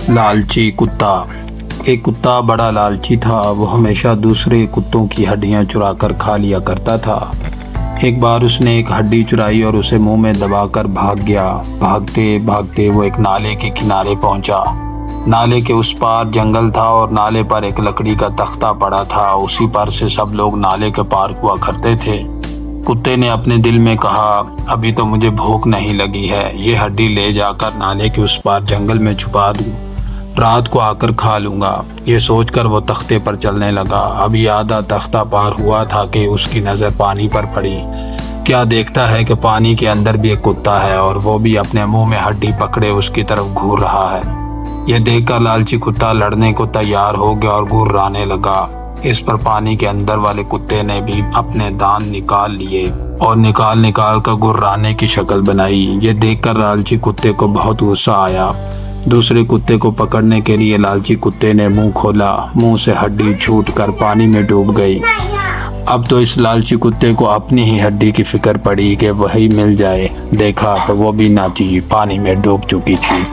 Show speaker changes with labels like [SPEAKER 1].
[SPEAKER 1] लालची कुत्ता। एक कुत्ता बड़ा लालची था। वो हमेशा दूसरे कुत्तों की हड्डियां चुरा कर खा लिया करता था। एक बार उसने एक हड्डी चुराई और उसे मुंह में दबाकर भाग गया। भागते भागते वो एक नाले के किनारे पहुंचा। नाले के उस पार जंगल था और नाले पर एक लकड़ी का तख्ता पड़ा था। उसी पर से सब लोग नाले के पार हुआ करते थे। कुत्ते ने अपने दिल में कहा, अभी तो मुझे भूख नहीं लगी है, ये हड्डी ले जाकर नाले के उस पार जंगल में छुपा दूं, रात को आकर खा लूंगा। ये सोचकर वो तख्ते पर चलने लगा। अभी आधा तख्ता पार हुआ था कि उसकी नज़र पानी पर पड़ी। क्या देखता है कि पानी के अंदर भी एक कुत्ता है और वो भी अपने मुंह में हड्डी पकड़े उसकी तरफ घूर रहा है। यह देखकर लालची कुत्ता लड़ने को तैयार हो गया और गुर्राने लगा। इस पर पानी के अंदर वाले कुत्ते ने भी अपने दांत निकाल लिए और निकाल कर गुर्राने की शक्ल बनाई। ये देखकर लालची कुत्ते को बहुत गुस्सा आया। दूसरे कुत्ते को पकड़ने के लिए लालची कुत्ते ने मुंह खोला। मुंह से हड्डी छूटकर पानी में डूब गई। अब तो इस लालची कुत्ते को अपनी ही हड्डी की फिक्र पड़ी कि वही मिल जाए। देखा तो वो भी ना थी, पानी में डूब चुकी थी।